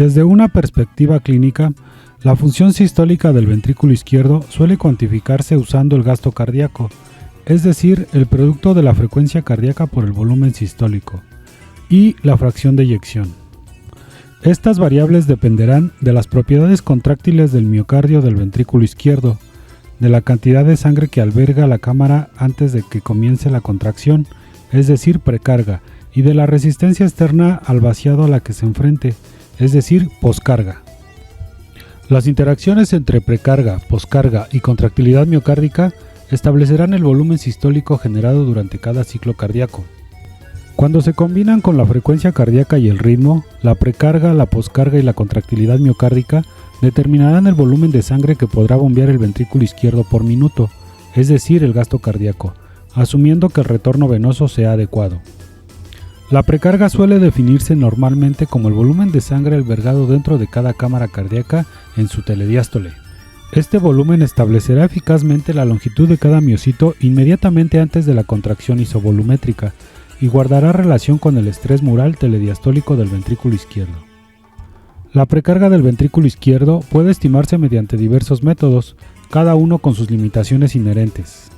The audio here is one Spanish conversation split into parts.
Desde una perspectiva clínica, la función sistólica del ventrículo izquierdo suele cuantificarse usando el gasto cardíaco, es decir, el producto de la frecuencia cardíaca por el volumen sistólico, y la fracción de eyección. Estas variables dependerán de las propiedades contráctiles del miocardio del ventrículo izquierdo, de la cantidad de sangre que alberga la cámara antes de que comience la contracción, es decir, precarga, y de la resistencia externa al vaciado a la que se enfrente, es decir, poscarga. Las interacciones entre precarga, poscarga y contractilidad miocárdica establecerán el volumen sistólico generado durante cada ciclo cardíaco. Cuando se combinan con la frecuencia cardíaca y el ritmo, la precarga, la poscarga y la contractilidad miocárdica determinarán el volumen de sangre que podrá bombear el ventrículo izquierdo por minuto, es decir, el gasto cardíaco, asumiendo que el retorno venoso sea adecuado. La precarga suele definirse normalmente como el volumen de sangre albergado dentro de cada cámara cardíaca en su telediástole. Este volumen establecerá eficazmente la longitud de cada miocito inmediatamente antes de la contracción isovolumétrica y guardará relación con el estrés mural telediastólico del ventrículo izquierdo. La precarga del ventrículo izquierdo puede estimarse mediante diversos métodos, cada uno con sus limitaciones inherentes.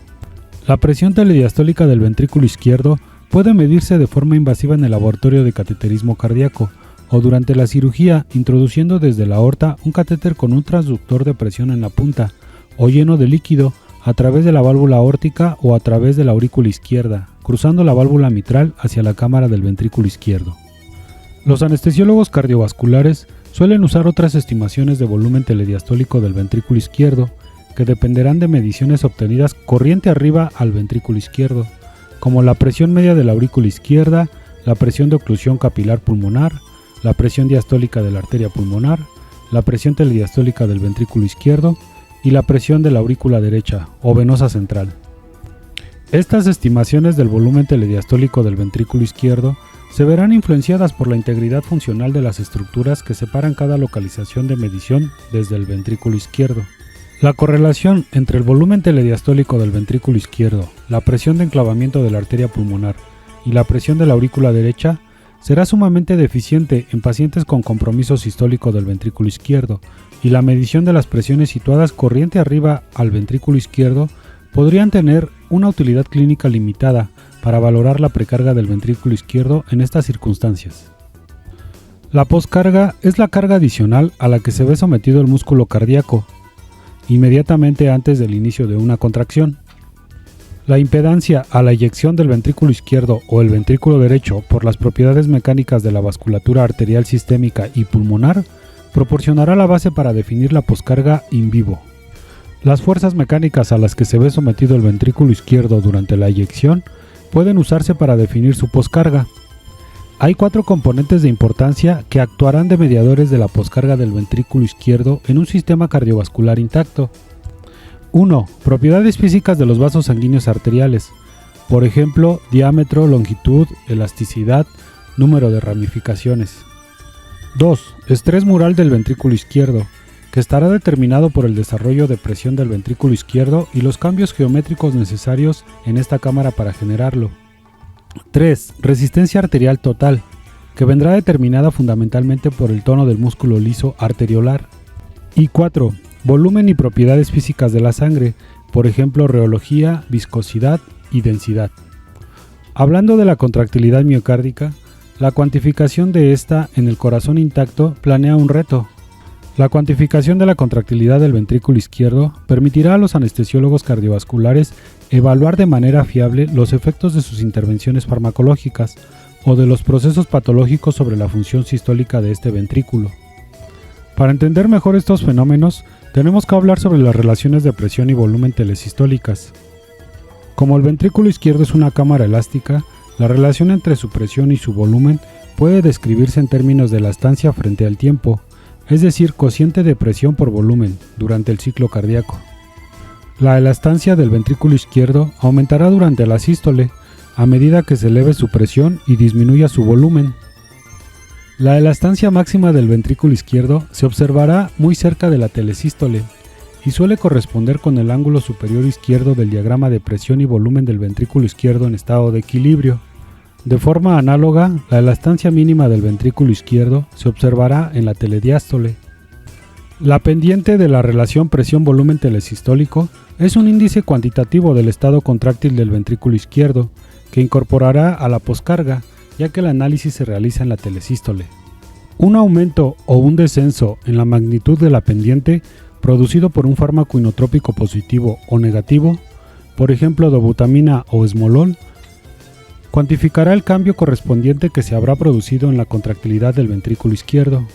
La presión telediastólica del ventrículo izquierdo puede medirse de forma invasiva en el laboratorio de cateterismo cardíaco o durante la cirugía introduciendo desde la aorta un catéter con un transductor de presión en la punta o lleno de líquido a través de la válvula aórtica o a través de la aurícula izquierda, cruzando la válvula mitral hacia la cámara del ventrículo izquierdo. Los anestesiólogos cardiovasculares suelen usar otras estimaciones de volumen telediastólico del ventrículo izquierdo que dependerán de mediciones obtenidas corriente arriba al ventrículo izquierdo, como la presión media de la aurícula izquierda, la presión de oclusión capilar pulmonar, la presión diastólica de la arteria pulmonar, la presión telediastólica del ventrículo izquierdo y la presión de la aurícula derecha o venosa central. Estas estimaciones del volumen telediastólico del ventrículo izquierdo se verán influenciadas por la integridad funcional de las estructuras que separan cada localización de medición desde el ventrículo izquierdo. La correlación entre el volumen telediastólico del ventrículo izquierdo, la presión de enclavamiento de la arteria pulmonar y la presión de la aurícula derecha será sumamente deficiente en pacientes con compromiso sistólico del ventrículo izquierdo, y la medición de las presiones situadas corriente arriba al ventrículo izquierdo podrían tener una utilidad clínica limitada para valorar la precarga del ventrículo izquierdo en estas circunstancias. La poscarga es la carga adicional a la que se ve sometido el músculo cardíaco inmediatamente antes del inicio de una contracción. La impedancia a la eyección del ventrículo izquierdo o el ventrículo derecho por las propiedades mecánicas de la vasculatura arterial sistémica y pulmonar proporcionará la base para definir la poscarga in vivo. Las fuerzas mecánicas a las que se ve sometido el ventrículo izquierdo durante la eyección pueden usarse para definir su poscarga. Hay 4 componentes de importancia que actuarán de mediadores de la poscarga del ventrículo izquierdo en un sistema cardiovascular intacto. 1. Propiedades físicas de los vasos sanguíneos arteriales, por ejemplo, diámetro, longitud, elasticidad, número de ramificaciones. 2. Estrés mural del ventrículo izquierdo, que estará determinado por el desarrollo de presión del ventrículo izquierdo y los cambios geométricos necesarios en esta cámara para generarlo. 3. Resistencia arterial total, que vendrá determinada fundamentalmente por el tono del músculo liso arteriolar. Y 4. Volumen y propiedades físicas de la sangre, por ejemplo reología, viscosidad y densidad. Hablando de la contractilidad miocárdica, la cuantificación de esta en el corazón intacto planea un reto. La cuantificación de la contractilidad del ventrículo izquierdo permitirá a los anestesiólogos cardiovasculares evaluar de manera fiable los efectos de sus intervenciones farmacológicas o de los procesos patológicos sobre la función sistólica de este ventrículo. Para entender mejor estos fenómenos, tenemos que hablar sobre las relaciones de presión y volumen telesistólicas. Como el ventrículo izquierdo es una cámara elástica, la relación entre su presión y su volumen puede describirse en términos de elastancia frente al tiempo, es decir, cociente de presión por volumen, durante el ciclo cardíaco. La elastancia del ventrículo izquierdo aumentará durante la sístole, a medida que se eleve su presión y disminuya su volumen. La elastancia máxima del ventrículo izquierdo se observará muy cerca de la telesístole y suele corresponder con el ángulo superior izquierdo del diagrama de presión y volumen del ventrículo izquierdo en estado de equilibrio. De forma análoga, la elastancia mínima del ventrículo izquierdo se observará en la telediástole. La pendiente de la relación presión-volumen telesistólico es un índice cuantitativo del estado contráctil del ventrículo izquierdo, que incorporará a la poscarga, ya que el análisis se realiza en la telesístole. Un aumento o un descenso en la magnitud de la pendiente producido por un fármaco inotrópico positivo o negativo, por ejemplo dobutamina o esmolol, cuantificará el cambio correspondiente que se habrá producido en la contractilidad del ventrículo izquierdo.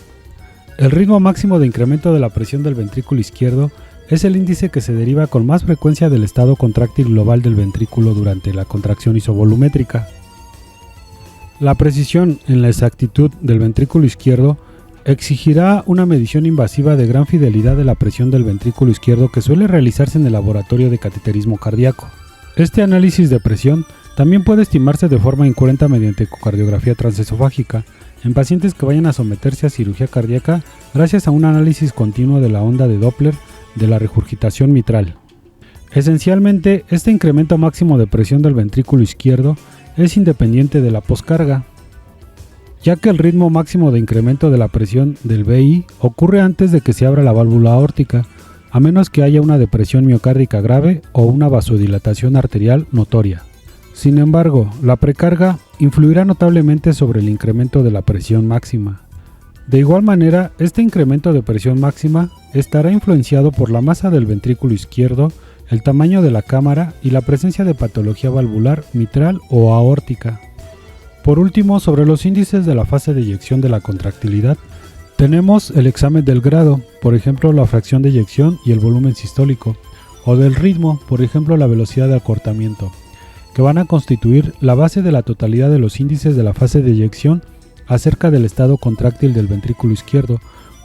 El ritmo máximo de incremento de la presión del ventrículo izquierdo es el índice que se deriva con más frecuencia del estado contráctil global del ventrículo durante la contracción isovolumétrica. La precisión en la exactitud del ventrículo izquierdo exigirá una medición invasiva de gran fidelidad de la presión del ventrículo izquierdo que suele realizarse en el laboratorio de cateterismo cardíaco. Este análisis de presión también puede estimarse de forma incurrenta mediante ecocardiografía transesofágica en pacientes que vayan a someterse a cirugía cardíaca gracias a un análisis continuo de la onda de Doppler de la regurgitación mitral. Esencialmente, este incremento máximo de presión del ventrículo izquierdo es independiente de la poscarga, ya que el ritmo máximo de incremento de la presión del VI ocurre antes de que se abra la válvula aórtica, a menos que haya una depresión miocárdica grave o una vasodilatación arterial notoria. Sin embargo, la precarga influirá notablemente sobre el incremento de la presión máxima. De igual manera, este incremento de presión máxima estará influenciado por la masa del ventrículo izquierdo, el tamaño de la cámara y la presencia de patología valvular, mitral o aórtica. Por último, sobre los índices de la fase de eyección de la contractilidad, tenemos el examen del grado, por ejemplo la fracción de eyección y el volumen sistólico, o del ritmo, por ejemplo la velocidad de acortamiento, que van a constituir la base de la totalidad de los índices de la fase de eyección acerca del estado contráctil del ventrículo izquierdo,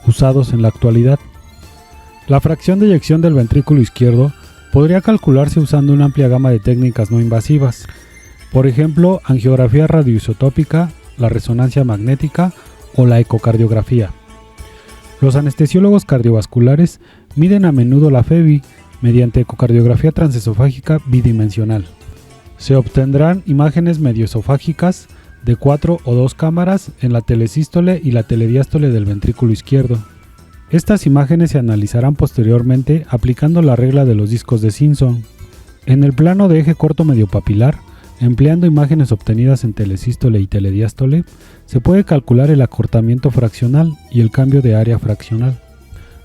usados en la actualidad. La fracción de eyección del ventrículo izquierdo podría calcularse usando una amplia gama de técnicas no invasivas, por ejemplo, angiografía radioisotópica, la resonancia magnética o la ecocardiografía. Los anestesiólogos cardiovasculares miden a menudo la FEBI mediante ecocardiografía transesofágica bidimensional. Se obtendrán imágenes medioesofágicas de 4 o 2 cámaras en la telesístole y la telediástole del ventrículo izquierdo. Estas imágenes se analizarán posteriormente aplicando la regla de los discos de Simpson. En el plano de eje corto mediopapilar, empleando imágenes obtenidas en telesístole y telediástole, se puede calcular el acortamiento fraccional y el cambio de área fraccional.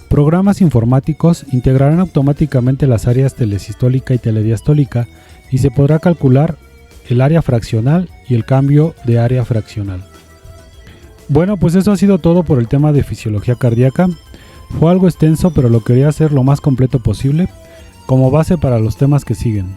Programas informáticos integrarán automáticamente las áreas telesistólica y telediastólica y se podrá calcular el área fraccional y el cambio de área fraccional. Bueno, pues eso ha sido todo por el tema de fisiología cardíaca. Fue algo extenso, pero lo quería hacer lo más completo posible como base para los temas que siguen.